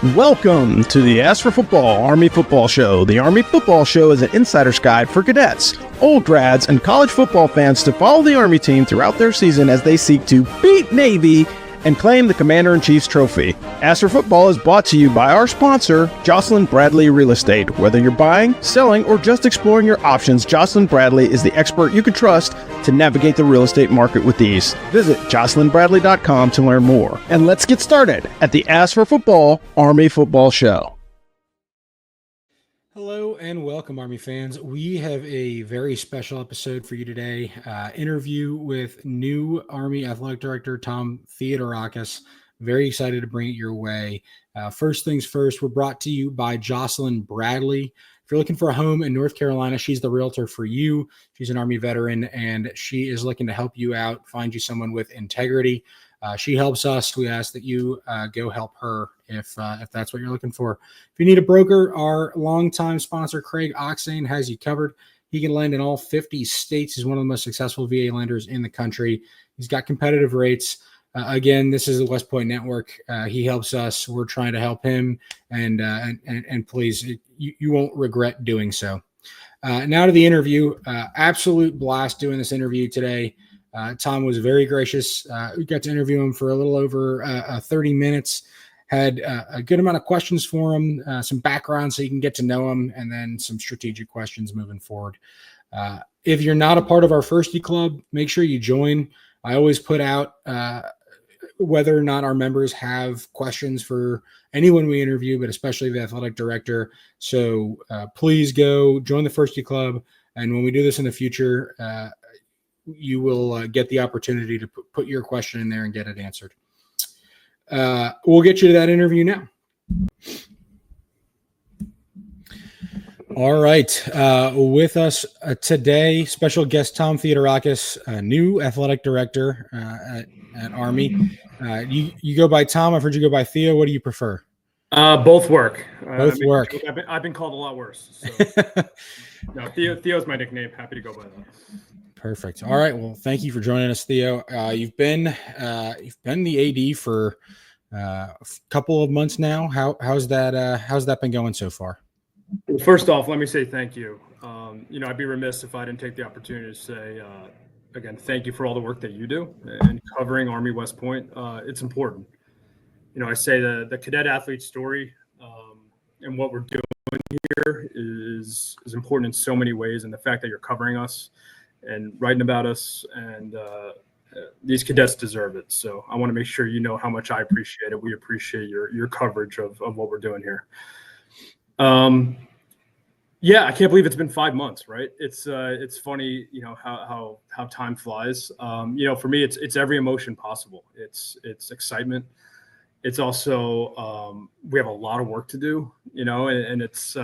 Welcome to the Ask for Football Army Football Show. The Army Football Show is an insider's guide for cadets, old grads, and college football fans to follow the Army team throughout their season as they seek to beat Navy and claim the Commander-in-Chief's trophy. Ask for Football is brought to you by our sponsor, Jocelyn Bradley Real Estate. Whether you're buying, selling, or just exploring your options, Jocelyn Bradley is the expert you can trust to navigate the real estate market with ease. Visit jocelynbradley.com to learn more. And let's get started at the Ask for Football Army Football Show. Hello and welcome, Army fans. We have a very special episode for you today. Interview with new Army Athletic Director Tom Theodorakis. Very excited to bring it your way. First things first, we're brought to you by Jocelyn Bradley. If you're looking for a home in North Carolina, she's the realtor for you. She's an Army veteran, and she is looking to help you out, find you someone with integrity. She helps us. We ask that you go help her if that's what you're looking for. If you need a broker, our longtime sponsor, Craig Oxane, has you covered. He can lend in all 50 states. He's one of the most successful VA lenders in the country. He's got competitive rates. Again, this is the West Point Network. He helps us. We're trying to help him, and please, you won't regret doing so. Now to the interview. Absolute blast doing this interview today. Tom was very gracious. We got to interview him for a little over 30 minutes. Had a good amount of questions for him, some background so you can get to know him, and then some strategic questions moving forward. If you're not a part of our Firstie Club, make sure you join. I always put out whether or not our members have questions for anyone we interview, but especially the athletic director. So please go join the Firstie Club. And when we do this in the future, you will get the opportunity to put your question in there and get it answered. We'll get you to that interview now. All right. With us today, special guest Tom Theodorakis, new athletic director at Army. You go by Tom. I've heard you go by Theo. What do you prefer? Both work. Both work. I've been called a lot worse. So. No, Theo's my nickname. Happy to go by that. Perfect. All right. Well, thank you for joining us, Theo. You've been the AD for a couple of months now. How's that been going so far? Well, first off, let me say thank you. I'd be remiss if I didn't take the opportunity to say again, thank you for all the work that you do and covering Army West Point. It's important. I say the cadet athlete story and what we're doing here is important in so many ways, and the fact that you're covering us and writing about us, and these cadets deserve it. So I want to make sure you know how much I appreciate it. We appreciate your coverage of what we're doing here. I can't believe it's been 5 months, right? It's funny, how time flies. For me, it's every emotion possible. It's excitement. It's also we have a lot of work to do, and it's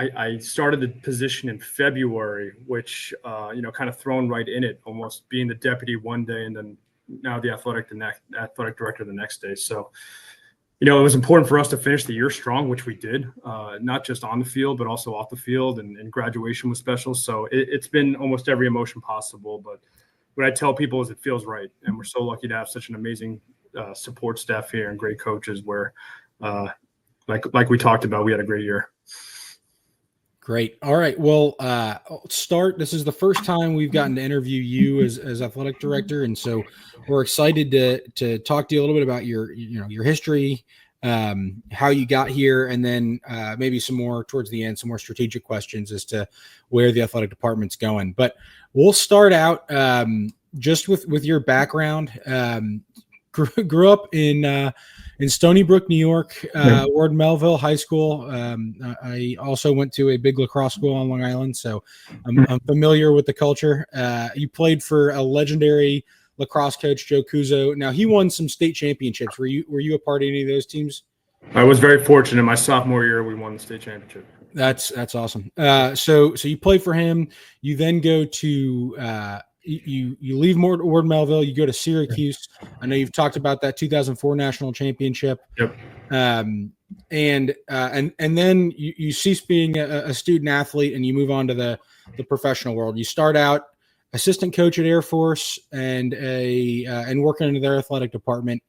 I started the position in February, which, kind of thrown right in it, almost being the deputy one day and then now the athletic director the next day. So, it was important for us to finish the year strong, which we did, not just on the field, but also off the field, and graduation was special. So it's been almost every emotion possible. But what I tell people is it feels right. And we're so lucky to have such an amazing support staff here and great coaches where, like we talked about, we had a great year. Great. All right. Well, start. This is the first time we've gotten to interview you as athletic director, and so we're excited to talk to you a little bit about your history, how you got here, and then maybe some more towards the end, some more strategic questions as to where the athletic department's going. But we'll start out just with your background. Grew up in Stony Brook, New York, Ward Melville High School. I also went to a big lacrosse school on Long Island, so I'm familiar with the culture. You played for a legendary lacrosse coach, Joe Cuso. Now, he won some state championships. Were you a part of any of those teams? I was very fortunate. My sophomore year, we won the state championship. That's awesome. So you play for him. You then go to you leave Ward Melville, you go to Syracuse. I know you've talked about that 2004 national championship. Yep. And then you cease being a student athlete and you move on to the professional world. You start out assistant coach at Air Force and working into their athletic department.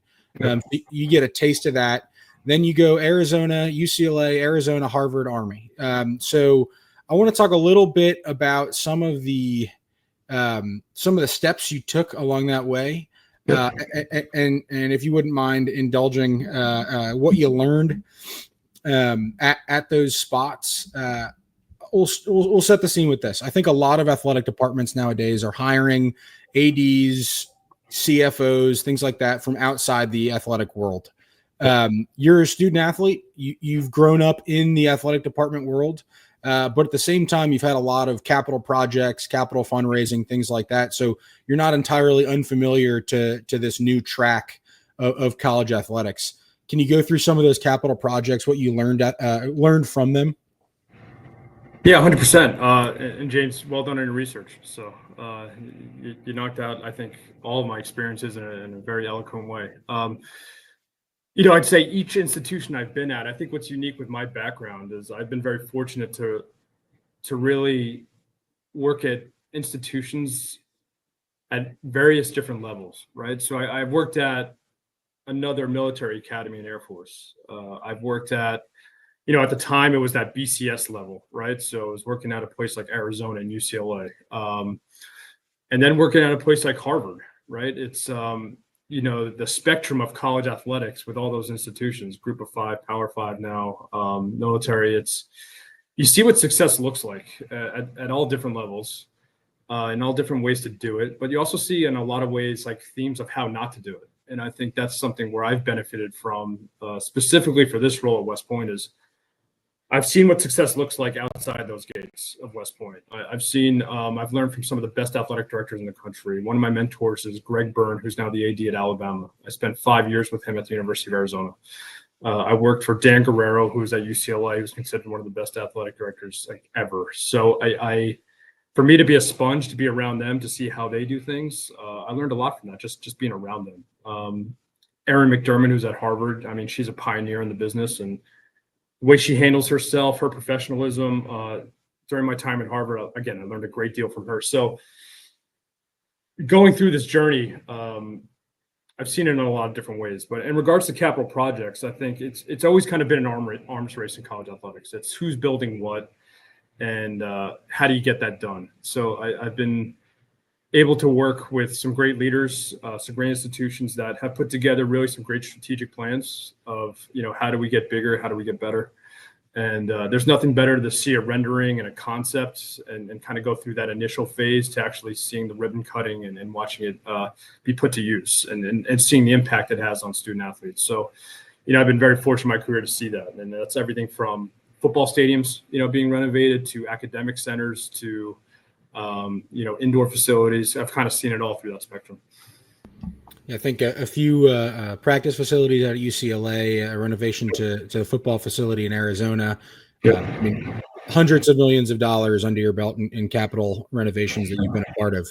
You get a taste of that. Then you go Arizona, UCLA, Arizona, Harvard, Army. So I want to talk a little bit about some of the steps you took along that way, and if you wouldn't mind indulging what you learned at those spots. We'll set the scene with this. I think a lot of athletic departments nowadays are hiring ADs, CFOs, things like that from outside the athletic world. You're a student athlete. You've grown up in the athletic department world, but at the same time, you've had a lot of capital projects, capital fundraising, things like that. So you're not entirely unfamiliar to this new track of college athletics. Can you go through some of those capital projects, what you learned from them? Yeah, 100%. And James, well done on your research. So you knocked out, I think, all of my experiences in a very eloquent way. I'd say each institution I've been at, I think what's unique with my background is I've been very fortunate to really work at institutions at various different levels, right? So I've worked at another military academy and Air Force. I've worked at at the time it was that BCS level, right? So I was working at a place like Arizona and UCLA, and then working at a place like Harvard, right? It's, the spectrum of college athletics with all those institutions, group of five, power five now, military, you see what success looks like at all different levels, and all different ways to do it. But you also see in a lot of ways, like themes of how not to do it. And I think that's something where I've benefited from, specifically for this role at West Point, is I've seen what success looks like outside those gates of West Point. I've learned from some of the best athletic directors in the country. One of my mentors is Greg Byrne, who's now the AD at Alabama. I spent 5 years with him at the University of Arizona. I worked for Dan Guerrero, who's at UCLA, who's considered one of the best athletic directors ever. So for me to be a sponge, to be around them, to see how they do things, I learned a lot from that, just being around them. Erin McDermott, who's at Harvard, I mean, she's a pioneer in the business, and the way she handles herself, her professionalism, during my time at Harvard, again, I learned a great deal from her. So going through this journey, I've seen it in a lot of different ways. But in regards to capital projects, I think it's always kind of been an arms race in college athletics. It's who's building what, and how do you get that done? So I've been able to work with some great leaders, some great institutions that have put together really some great strategic plans of, how do we get bigger? How do we get better? And there's nothing better to see a rendering and a concept and kind of go through that initial phase to actually seeing the ribbon cutting and watching it be put to use and seeing the impact it has on student athletes. So, I've been very fortunate in my career to see that. And that's everything from football stadiums, being renovated, to academic centers, to indoor facilities. I've kind of seen it all through that spectrum. I think a few practice facilities out at UCLA, a renovation to the football facility in Arizona. I mean, hundreds of millions of dollars under your belt in capital renovations that you've been a part of.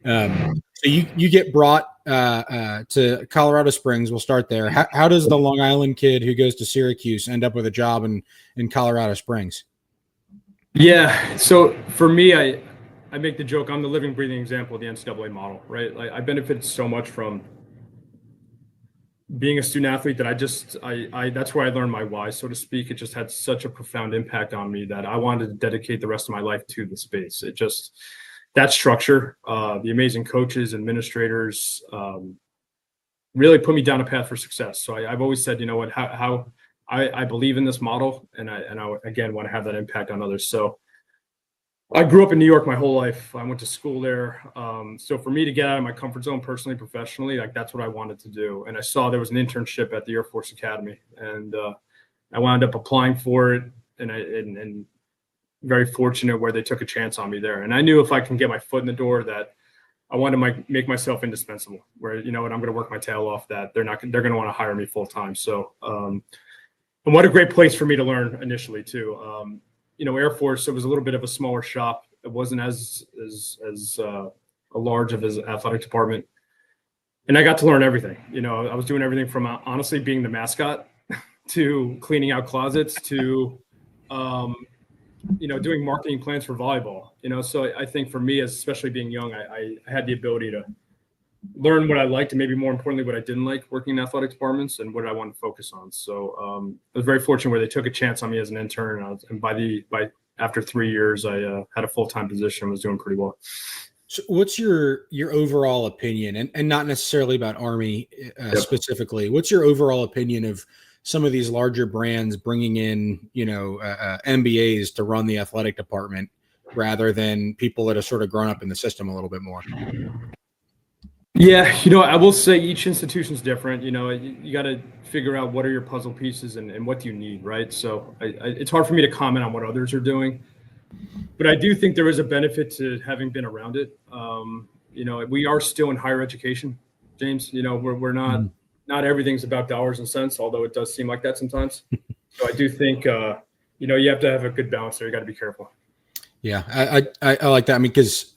So you get brought to Colorado Springs. We'll start there. How does the Long Island kid who goes to Syracuse end up with a job in Colorado Springs? Yeah. So for me, I make the joke, I'm the living, breathing example of the NCAA model, right? Like, I benefited so much from being a student athlete that I that's where I learned my why, so to speak. It just had such a profound impact on me that I wanted to dedicate the rest of my life to the space. It just, that structure, the amazing coaches, administrators, really put me down a path for success. So I've always said, how I believe in this model, and I again want to have that impact on others. So I grew up in New York my whole life. I went to school there. So for me to get out of my comfort zone personally, professionally, like, that's what I wanted to do. And I saw there was an internship at the Air Force Academy, and I wound up applying for it, and very fortunate where they took a chance on me there. And I knew if I can get my foot in the door, that I wanted to make myself indispensable, where, I'm going to work my tail off, that they're going to want to hire me full time. So, and what a great place for me to learn initially too. Air Force, it was a little bit of a smaller shop. It wasn't as large of an athletic department. And I got to learn everything. I was doing everything from honestly being the mascot to cleaning out closets to, doing marketing plans for volleyball. So I think for me, especially being young, I had the ability to learn what I liked and maybe more importantly, what I didn't like working in athletic departments and what I wanted to focus on. So I was very fortunate where they took a chance on me as an intern. And by after 3 years, I had a full-time position, was doing pretty well. So what's your overall opinion, and not necessarily about Army specifically? What's your overall opinion of some of these larger brands bringing in, MBAs to run the athletic department rather than people that have sort of grown up in the system a little bit more? Yeah, I will say each institution's different. You got to figure out what are your puzzle pieces and what do you need, right? So it's hard for me to comment on what others are doing, but I do think there is a benefit to having been around it. We are still in higher education, James. We're not everything's about dollars and cents, although it does seem like that sometimes. So I do think you have to have a good balance there. You got to be careful. Yeah, I like that. I mean, because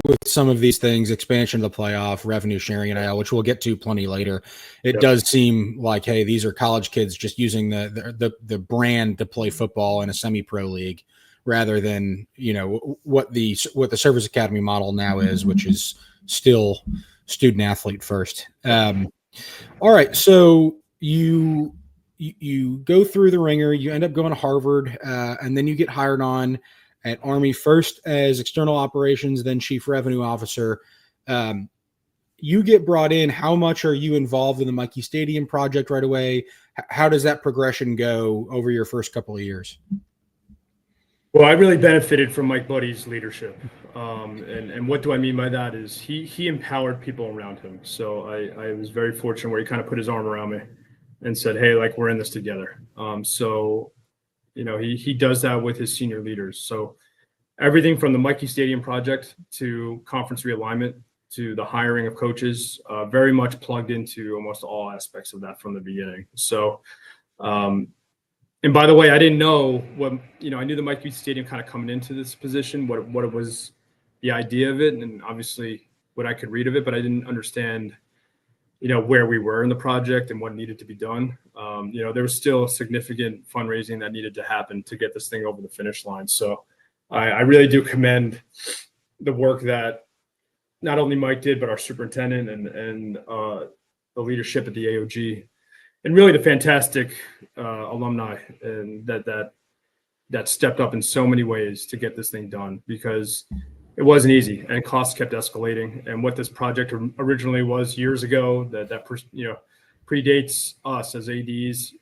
with some of these things, expansion of the playoff, revenue sharing, and which we'll get to plenty later, it does seem like, hey, these are college kids just using the brand to play football in a semi-pro league, rather than what the service academy model now is, which is still student athlete first. All right, so you go through the ringer, you end up going to Harvard, and then you get hired on at Army, first as external operations, then chief revenue officer. You get brought in. How much are you involved in the Mikey Stadium project right away? How does that progression go over your first couple of years? Well, I really benefited from Mike Buddy's leadership. And what do I mean by that is he empowered people around him. So I was very fortunate where he kind of put his arm around me and said, hey, like, we're in this together. He does that with his senior leaders. So everything from the Mikey Stadium project to conference realignment to the hiring of coaches, very much plugged into almost all aspects of that from the beginning. So, and by the way, I didn't know I knew the Mikey Stadium kind of coming into this position, what it was, the idea of it, and obviously what I could read of it, but I didn't understand where we were in the project and what needed to be done. There was still significant fundraising that needed to happen to get this thing over the finish line. So I really do commend the work that not only Mike did, but our superintendent and the leadership at the AOG, and really the fantastic alumni and that stepped up in so many ways to get this thing done, because it wasn't easy and costs kept escalating. And what this project originally was years ago that predates us as ADs,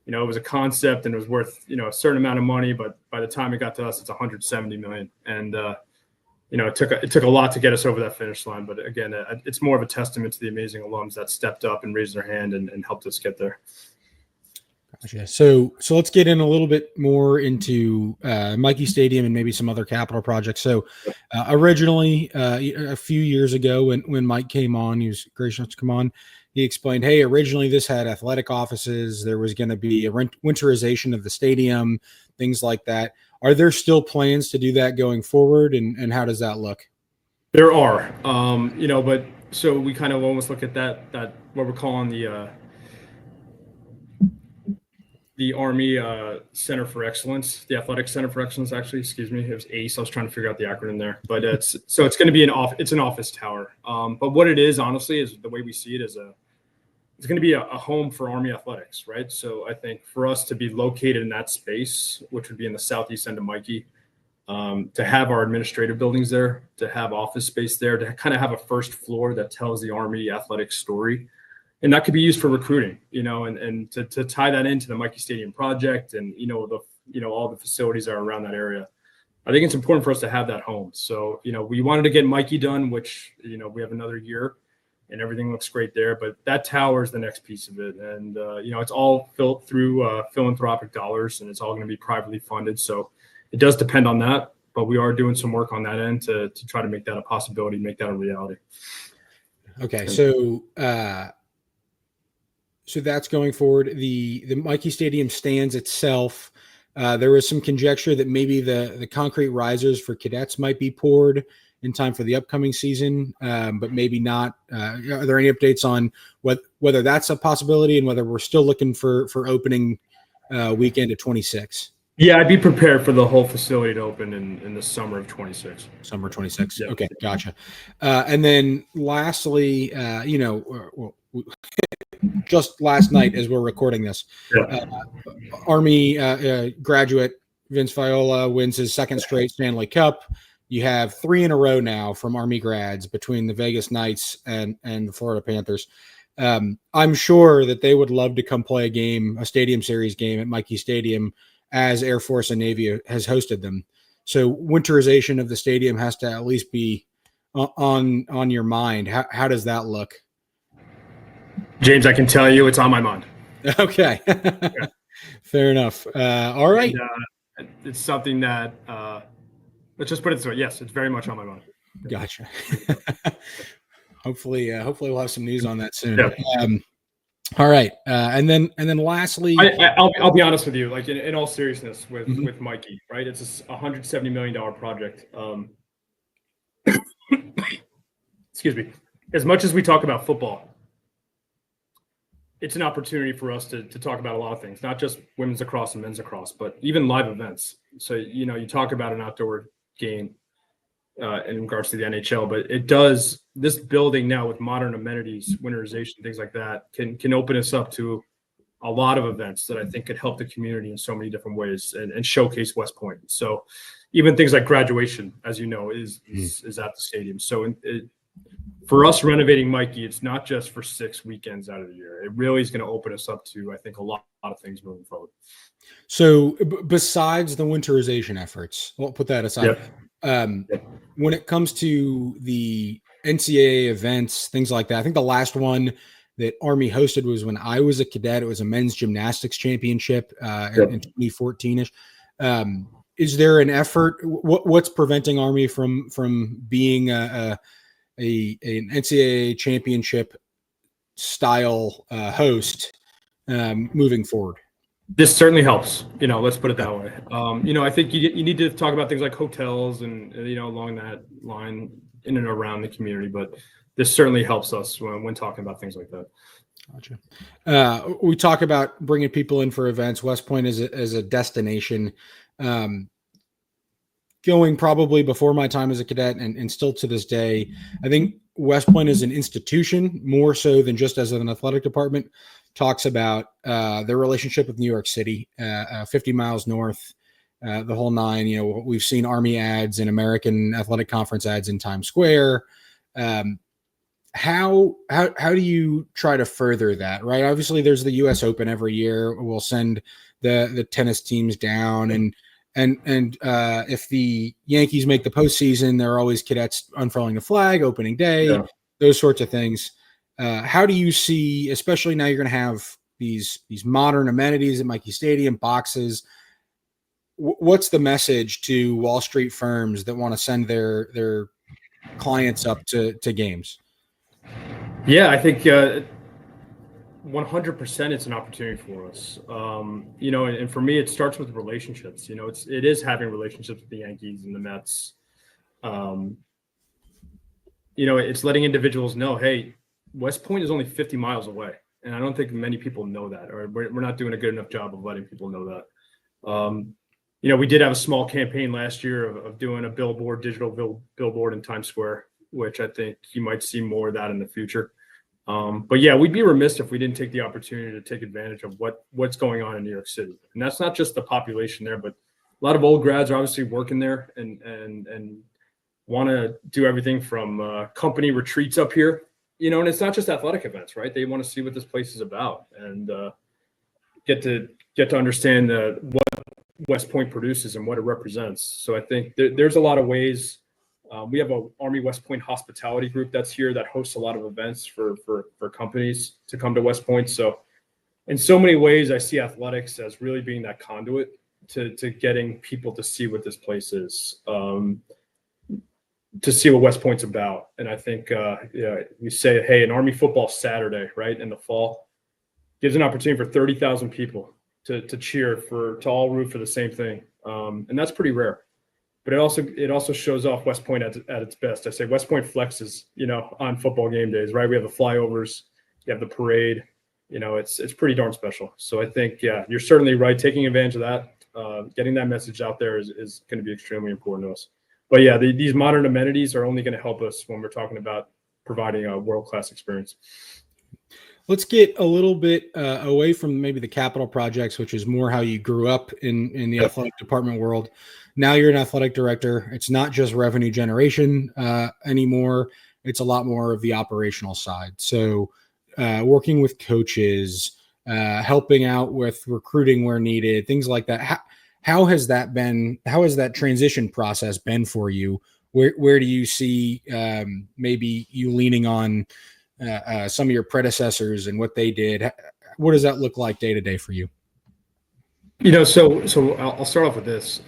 it was a concept and it was worth, a certain amount of money, but by the time it got to us, it's 170 million. And, it took a lot to get us over that finish line. But again, it's more of a testament to the amazing alums that stepped up and raised their hand and helped us get there. Gotcha. So let's get in a little bit more into Mikey Stadium and maybe some other capital projects. So originally, a few years ago, when Mike came on, he was gracious enough to come on. He explained, hey, originally this had athletic offices. There was going to be a winterization of the stadium, things like that. Are there still plans to do that going forward? And how does that look? There are, but so we kind of almost look at that what we're calling the Army Center for Excellence, the Athletic Center for Excellence, actually, excuse me. It was ACE. I was trying to figure out the acronym there, but it's going to be it's an office tower. But what it is, honestly, is the way we see it is it's going to be a home for Army athletics, right? So I think for us to be located in that space, which would be in the southeast end of Mikey, to have our administrative buildings there, to have office space there, to kind of have a first floor that tells the Army athletics story. And that could be used for recruiting, and to tie that into the Mikey Stadium project and, all the facilities that are around that area. I think it's important for us to have that home. So, we wanted to get Mikey done, which, we have another year and everything looks great there. But that tower is the next piece of it. And, it's all built through philanthropic dollars, and it's all going to be privately funded. So it does depend on that. But we are doing some work on that end to try to make that a possibility, make that a reality. Okay. So that's going forward. The Mikey Stadium stands itself. There was some conjecture that maybe the concrete risers for cadets might be poured in time for the upcoming season, but maybe not. Are there any updates on whether that's a possibility and whether we're still looking for opening weekend of 26? Yeah, I'd be prepared for the whole facility to open in the summer of 26. Summer 26. Yeah. Okay, gotcha. And then lastly, just last night as we're recording this, Yeah. Army graduate Vince Viola wins his second straight Stanley Cup. You have 3 in a row now from Army grads between the Vegas Knights and the Florida Panthers. I'm sure that they would love to come play a Stadium Series game at Mikey Stadium, as Air Force and Navy has hosted them. So winterization of the stadium has to at least be on your mind. How does that look? James, I can tell you it's on my mind. Okay. Yeah. Fair enough. All right. And, it's something that, let's just put it this way. Yes, it's very much on my mind. Gotcha. Hopefully we'll have some news on that soon. Yeah. All right. And then lastly, I'll be honest with you, like in all seriousness with Mikey, right? It's a $170 million project. Excuse me. As much as we talk about football, it's an opportunity for us to talk about a lot of things, not just women's lacrosse and men's lacrosse, but even live events. So, you talk about an outdoor game in regards to the NHL, but this building now with modern amenities, winterization, things like that can open us up to a lot of events that I think could help the community in so many different ways and showcase West Point. So even things like graduation, as you know, is at the stadium. So for us renovating Mikey, it's not just for 6 weekends out of the year. It really is going to open us up to, I think, a lot of things moving forward. So besides the winterization efforts, we'll put that aside. When it comes to the NCAA events, things like that, I think the last one that Army hosted was when I was a cadet. It was a men's gymnastics championship in 2014-ish. Is there an effort? What's preventing Army from being an NCAA championship style host moving forward? This certainly helps, let's put it that way. I think you need to talk about things like hotels and, along that line in and around the community, but this certainly helps us when talking about things like that. Gotcha. We talk about bringing people in for events. West Point is a destination. Going probably before my time as a cadet and still to this day, I think West Point is an institution more so than just as an athletic department. Talks about their relationship with New York City, 50 miles north, the whole nine. We've seen Army ads and American Athletic Conference ads in Times Square. How do you try to further that? Right. Obviously, there's the U.S. Open every year. We'll send the tennis teams down, and if the Yankees make the postseason, there are always cadets unfurling the flag, opening day, those sorts of things. How do you see, especially now you're going to have these modern amenities at Mikey Stadium, boxes? What's the message to Wall Street firms that want to send their clients up to games? Yeah, I think 100% it's an opportunity for us. And for me, it starts with relationships. It is having relationships with the Yankees and the Mets. It's letting individuals know, hey, West Point is only 50 miles away. And I don't think many people know that, or we're not doing a good enough job of letting people know that. We did have a small campaign last year of doing a digital billboard in Times Square, which I think you might see more of that in the future. But yeah, we'd be remiss if we didn't take the opportunity to take advantage of what's going on in New York City. And that's not just the population there, but a lot of old grads are obviously working there and want to do everything from company retreats up here. And it's not just athletic events, right? They want to see what this place is about and get to understand what West Point produces and what it represents. So I think there's a lot of ways. We have a Army West Point hospitality group that's here that hosts a lot of events for companies to come to West Point. So in so many ways, I see athletics as really being that conduit to getting people to see what this place is. To see what West Point's about. And I think we say, hey, an Army football Saturday, right, in the fall, gives an opportunity for 30,000 people to cheer to all root for the same thing. And that's pretty rare. But it also shows off West Point at its best. I say West Point flexes, on football game days, right? We have the flyovers, you have the parade, it's pretty darn special. So I think, you're certainly right, taking advantage of that. Getting that message out there is going to be extremely important to us. But yeah, these modern amenities are only going to help us when we're talking about providing a world-class experience. Let's get a little bit away from maybe the capital projects, which is more how you grew up in the athletic department world. Now you're an athletic director. It's not just revenue generation anymore. It's a lot more of the operational side. So working with coaches, helping out with recruiting where needed, things like that. How has that been? How has that transition process been for you? Where do you see maybe you leaning on some of your predecessors and what they did? What does that look like day to day for you? So I'll start off with this.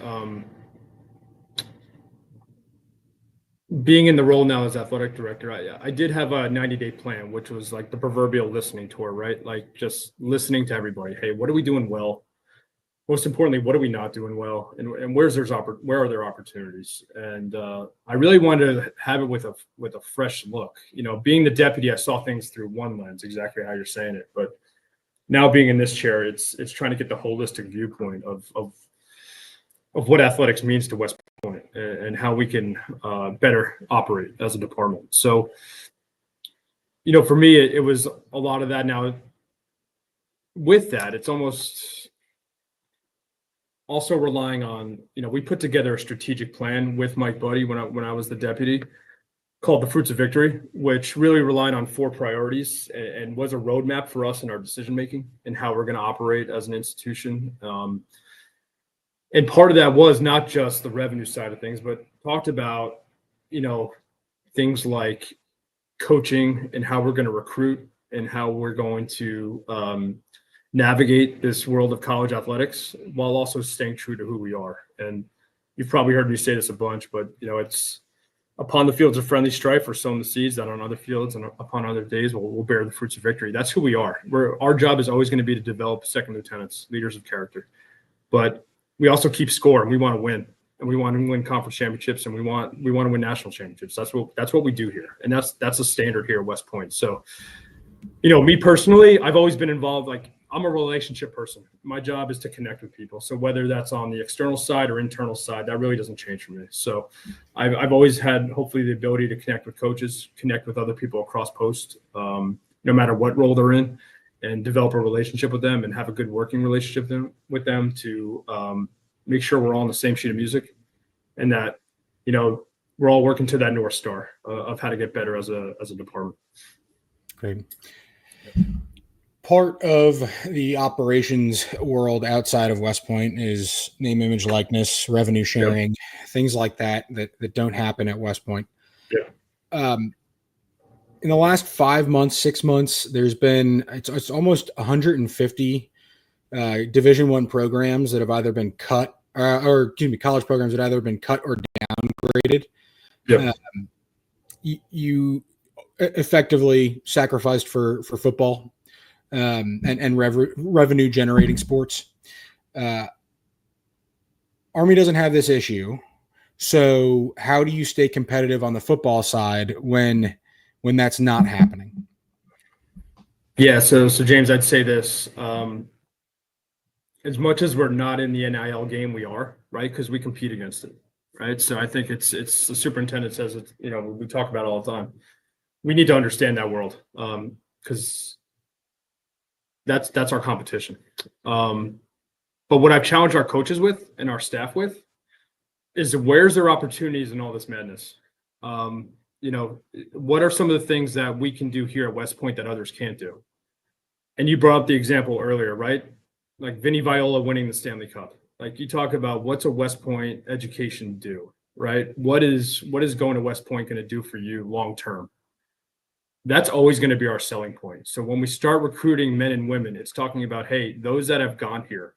Being in the role now as athletic director, I did have a 90-day plan, which was like the proverbial listening tour, right? Like just listening to everybody. Hey, what are we doing well? Most importantly, what are we not doing well? And where are there opportunities? And I really wanted to have it with a fresh look. Being the deputy, I saw things through one lens, exactly how you're saying it. But now being in this chair, it's trying to get the holistic viewpoint of what athletics means to West Point and how we can better operate as a department. So, for me, it was a lot of that. Now, with that, it's almost also relying on, we put together a strategic plan with Mike Buddy when I was the deputy, called the Fruits of Victory, which really relied on 4 priorities and was a roadmap for us in our decision making and how we're going to operate as an institution. And part of that was not just the revenue side of things, but talked about, things like coaching and how we're going to recruit and how we're going to navigate this world of college athletics while also staying true to who we are. And you've probably heard me say this a bunch, but it's upon the fields of friendly strife, we're sowing the seeds that on other fields and upon other days we'll bear the fruits of victory. That's who we are. Our job is always going to be to develop second lieutenants, leaders of character. But we also keep score and we want to win. And we want to win conference championships and we want to win national championships. That's what we do here. And that's a standard here at West Point. So, me personally, I've always been involved. Like, I'm a relationship person. My job is to connect with people. So whether that's on the external side or internal side, that really doesn't change for me. So I've always had hopefully the ability to connect with coaches, connect with other people across post, no matter what role they're in, and develop a relationship with them and have a good working relationship with them to make sure we're all on the same sheet of music and that, we're all working to that North Star of how to get better as a department. Great. Part of the operations world outside of West Point is name, image, likeness, revenue sharing, things like that don't happen at West Point. Yeah. In the last 5 months, 6 months, there's been it's almost 150 Division I programs that have either been cut, college programs that have either been cut or downgraded. Yeah. You effectively sacrificed for football. And revenue generating sports. Army doesn't have this issue. So how do you stay competitive on the football side when that's not happening? Yeah. So James, I'd say this, as much as we're not in the NIL game, we are, right? Because we compete against it. Right. So I think it's the superintendent says it, we talk about it all the time. We need to understand that world. Because that's our competition. But what I've challenged our coaches with and our staff with is where's their opportunities in all this madness? What are some of the things that we can do here at West Point that others can't do? And you brought up the example earlier, right? Like Vinny Viola winning the Stanley Cup. Like you talk about what's a West Point education do, right? What is going to West Point going to do for you long term? That's always going to be our selling point. So when we start recruiting men and women, it's talking about, hey, those that have gone here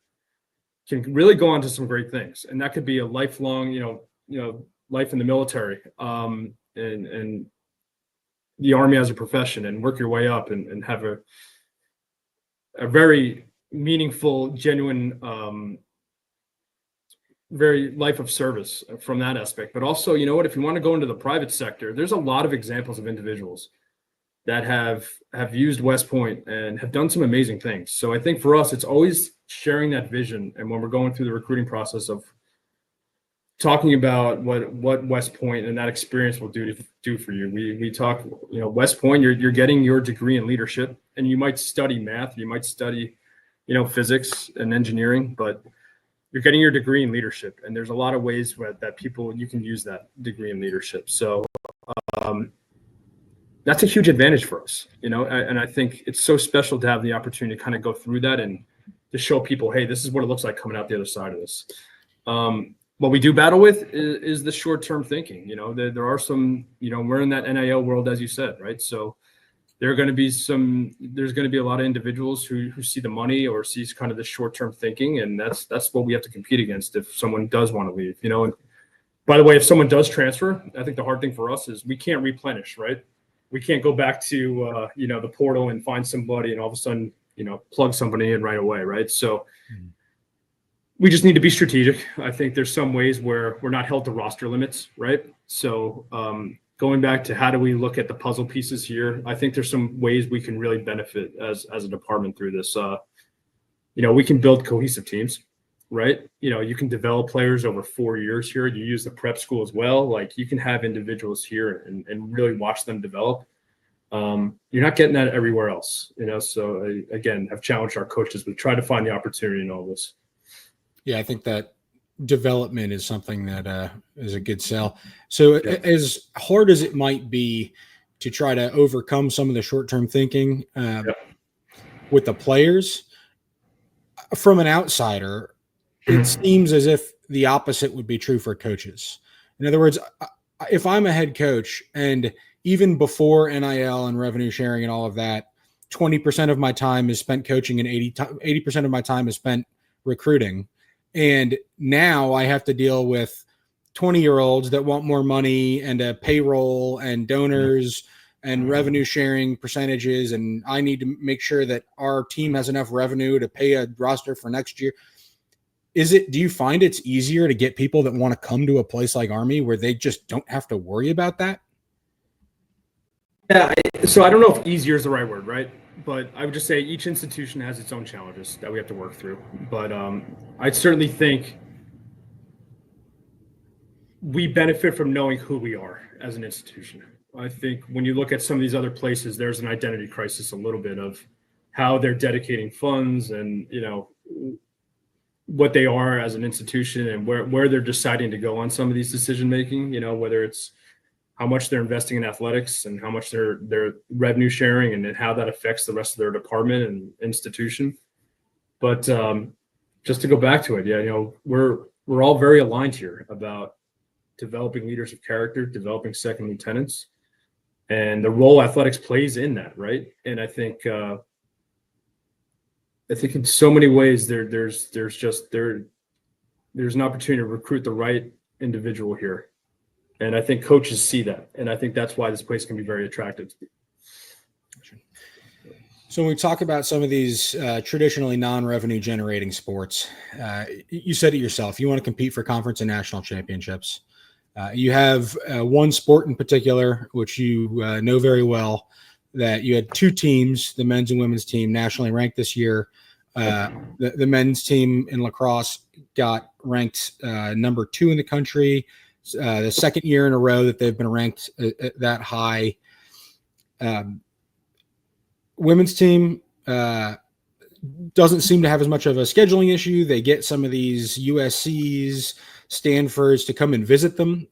can really go on to some great things. And that could be a lifelong, life in the military and the Army as a profession and work your way up and have a very meaningful, genuine, very life of service from that aspect. But also, if you want to go into the private sector, there's a lot of examples of individuals that have used West Point and have done some amazing things. So I think for us, it's always sharing that vision. And when we're going through the recruiting process of talking about what West Point and that experience will do for you, we talk, West Point, you're getting your degree in leadership, and you might study math, you might study, physics and engineering, but you're getting your degree in leadership. And there's a lot of ways that you can use that degree in leadership. So that's a huge advantage for us, and I think it's so special to have the opportunity to kind of go through that and to show people, hey, this is what it looks like coming out the other side of this. What we do battle with is the short-term thinking. There are some, we're in that NIL world, as you said, right? So there's going to be a lot of individuals who see the money or sees kind of the short-term thinking. And that's what we have to compete against if someone does want to leave, and by the way, if someone does transfer, I think the hard thing for us is we can't replenish, right? We can't go back to, the portal and find somebody and all of a sudden, plug somebody in right away. Right. So we just need to be strategic. I think there's some ways where we're not held to roster limits. Right. So going back to how do we look at the puzzle pieces here, I think there's some ways we can really benefit as a department through this. We can build cohesive teams. Right. You can develop players over 4 years here. You use the prep school as well. Like, you can have individuals here and really watch them develop. You're not getting that everywhere else, so again, I've challenged our coaches. We try to find the opportunity in all this. Yeah, I think that development is something that is a good sell. So as hard as it might be to try to overcome some of the short-term thinking with the players, from an outsider, it seems as if the opposite would be true for coaches. In other words, if I'm a head coach, and even before NIL and revenue sharing and all of that, 20% of my time is spent coaching and 80% of my time is spent recruiting. And now I have to deal with 20-year-olds that want more money and a payroll and donors and revenue sharing percentages. And I need to make sure that our team has enough revenue to pay a roster for next year. Do you find it's easier to get people that want to come to a place like Army where they just don't have to worry about that? Yeah. So I don't know if easier is the right word, right? But I would just say each institution has its own challenges that we have to work through. But I certainly think we benefit from knowing who we are as an institution. I think when you look at some of these other places, there's an identity crisis a little bit of how they're dedicating funds and, what they are as an institution and where they're deciding to go on some of these decision making, whether it's how much they're investing in athletics and how much they're revenue sharing and then how that affects the rest of their department and institution. But just to go back to it, we're all very aligned here about developing leaders of character, developing second lieutenants, and the role athletics plays in that, right? And I think in so many ways there's an opportunity to recruit the right individual here. And I think coaches see that. And I think that's why this place can be very attractive. So when we talk about some of these traditionally non-revenue generating sports, you said it yourself, you want to compete for conference and national championships. You have one sport in particular, which you know very well, that you had two teams, the men's and women's team, nationally ranked this year. The men's team in lacrosse got ranked number 2 in the country. The second year in a row that they've been ranked that high. Women's team doesn't seem to have as much of a scheduling issue. They get some of these USCs, Stanfords to come and visit them.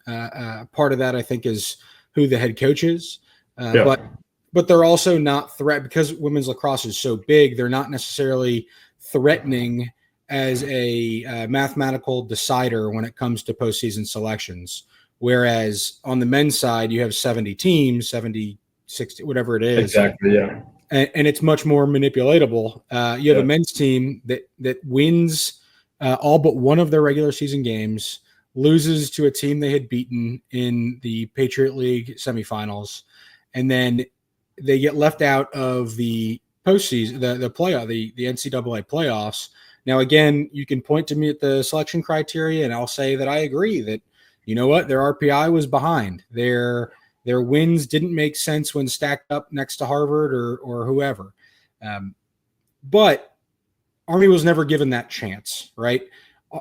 Part of that, I think, is who the head coach is. But they're also not because women's lacrosse is so big, they're not necessarily threatening as a mathematical decider when it comes to postseason selections. Whereas on the men's side, you have 70 teams, 70, 60, whatever it is. Exactly, yeah. And it's much more manipulatable. You have a men's team that wins all but one of their regular season games, loses to a team they had beaten in the Patriot League semifinals, and then they get left out of the postseason, the playoff, the NCAA playoffs. Now, again, you can point to me at the selection criteria, and I'll say that I agree that, you know what, their RPI was behind. Their Their wins didn't make sense when stacked up next to Harvard or whoever. But Army was never given that chance, right?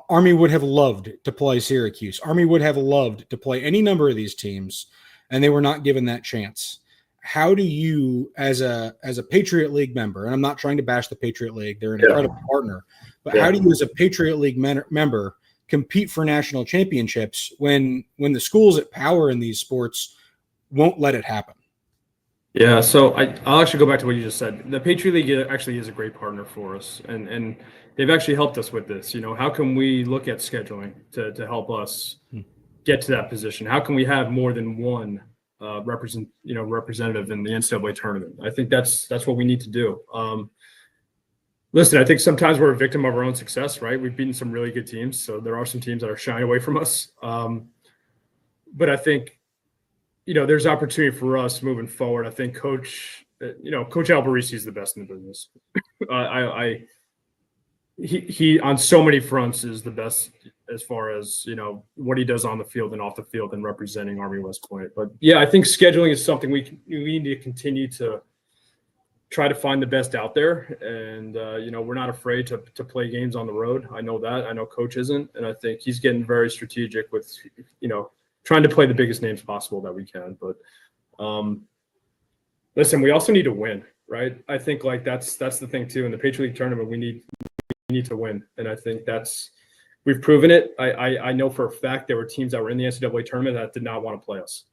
Army would have loved to play Syracuse. Army would have loved to play any number of these teams, and they were not given that chance. How do you, as a Patriot League member, and I'm not trying to bash the Patriot League, they're an incredible partner, but how do you, as a Patriot League member, compete for national championships when the schools at power in these sports won't let it happen? Yeah, so I'll actually go back to what you just said. The Patriot League actually is a great partner for us, and they've actually helped us with this. How can we look at scheduling to help us get to that position? How can we have more than one representative in the NCAA tournament? I think that's what we need to do. Listen, I think sometimes we're a victim of our own success, right? We've beaten some really good teams, so there are some teams that are shying away from us. But I think, there's opportunity for us moving forward. I think Coach Albarisi is the best in the business. He on so many fronts is the best as far as, what he does on the field and off the field and representing Army West Point. But yeah, I think scheduling is something we need to continue to try to find the best out there. And, we're not afraid to play games on the road. I know that. I know Coach isn't. And I think he's getting very strategic with, trying to play the biggest names possible that we can. But listen, we also need to win, right? I think that's the thing too. In the Patriot League tournament, we need to win. And I think we've proven it. I know for a fact there were teams that were in the NCAA tournament that did not want to play us,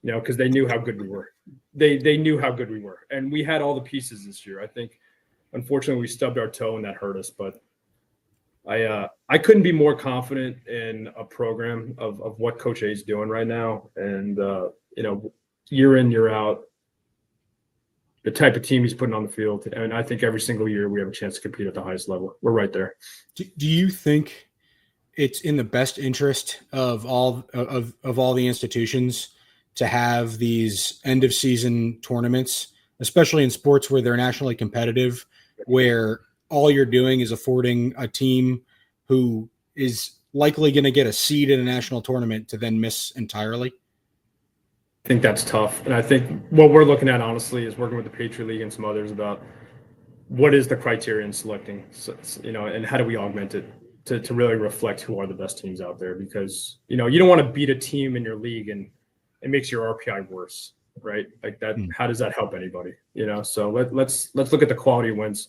because they knew how good we were. They knew how good we were. And we had all the pieces this year. I think, unfortunately, we stubbed our toe and that hurt us. But I couldn't be more confident in a program of what Coach A is doing right now. And, year in, year out, the type of team he's putting on the field. And I think every single year we have a chance to compete at the highest level. We're right there. Do you think it's in the best interest of all the institutions to have these end of season tournaments, especially in sports where they're nationally competitive, where all you're doing is affording a team who is likely going to get a seed in a national tournament to then miss entirely? I think that's tough. And I think what we're looking at, honestly, is working with the Patriot League and some others about what is the criteria in selecting, and how do we augment it to really reflect who are the best teams out there? Because, you don't want to beat a team in your league and it makes your RPI worse, right? Like that. How does that help anybody? So let's look at the quality wins.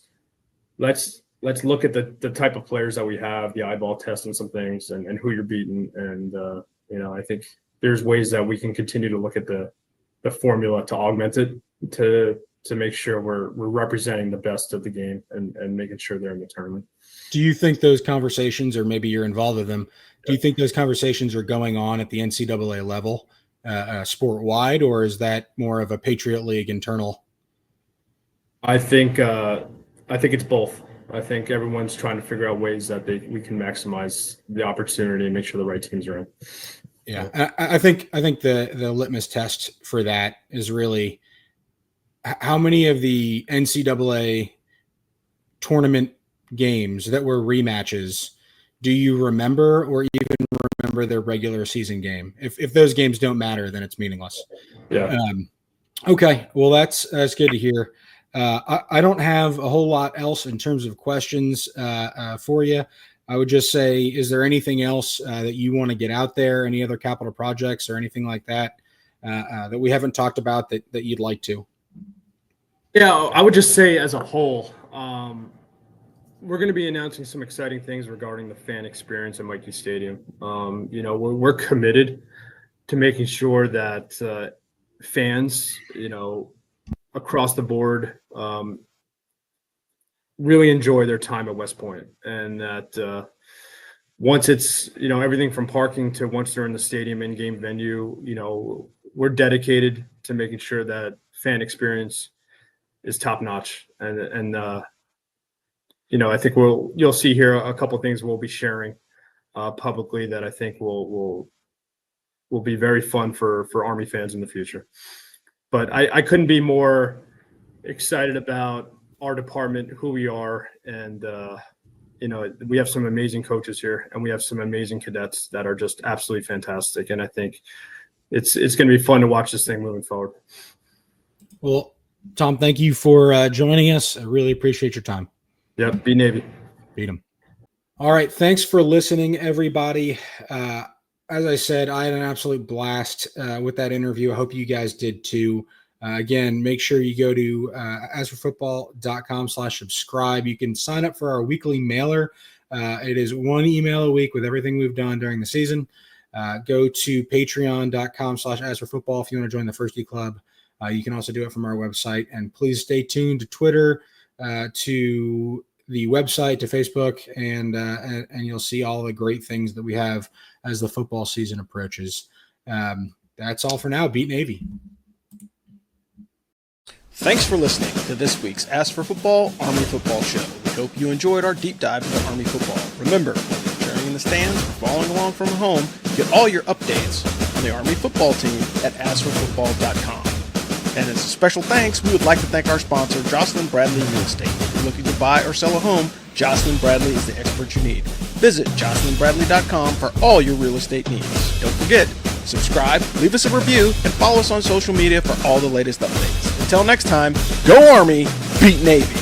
Let's look at the type of players that we have, the eyeball test and some things, and who you're beating. And I think there's ways that we can continue to look at the formula to augment it to make sure we're representing the best of the game and making sure they're in the tournament. Do you think those conversations, or maybe you're involved with them, do you think those conversations are going on at the NCAA level, sport wide, or is that more of a Patriot League internal? I think it's both. I think everyone's trying to figure out ways that we can maximize the opportunity and make sure the right teams are in. Yeah, I think the litmus test for that is really how many of the NCAA tournament games that were rematches do you remember, or even remember their regular season game? If those games don't matter, then it's meaningless. Yeah. Okay. Well, that's good to hear. I don't have a whole lot else in terms of questions for you. I would just say, is there anything else that you want to get out there? Any other capital projects or anything like that that we haven't talked about that you'd like to? Yeah, I would just say as a whole, we're going to be announcing some exciting things regarding the fan experience at Mikey Stadium. We're committed to making sure that fans, across the board, really enjoy their time at West Point, and that once it's, everything from parking to once they're in the stadium in-game venue, we're dedicated to making sure that fan experience is top notch. And I think you'll see here a couple of things we'll be sharing publicly that I think will be very fun for Army fans in the future. But I couldn't be more excited about our department, who we are, and we have some amazing coaches here, and we have some amazing cadets that are just absolutely fantastic. And I think it's going to be fun to watch this thing moving forward. Well, Tom, thank you for joining us. I really appreciate your time. Yep. Be Navy. Beat them. All right. Thanks for listening, everybody. As I said, I had an absolute blast with that interview. I hope you guys did too. Again, make sure you go to asforfootball.com/subscribe. You can sign up for our weekly mailer. It is 1 email a week with everything we've done during the season. Go to patreon.com/asforfootball if you want to join the Firsty Club. You can also do it from our website. And please stay tuned to Twitter, to the website, to Facebook, and you'll see all the great things that we have as the football season approaches. That's all for now. Beat Navy. Thanks for listening to this week's Ask for Football Army Football Show. We hope you enjoyed our deep dive into Army football. Remember, whether you're cheering in the stands or following along from home, get all your updates on the Army football team at asforfootball.com. And as a special thanks, we would like to thank our sponsor, Jocelyn Bradley Real Estate. If you're looking to buy or sell a home, Jocelyn Bradley is the expert you need. Visit jocelynbradley.com for all your real estate needs. Don't forget, subscribe, leave us a review, and follow us on social media for all the latest updates. Until next time, go Army, beat Navy.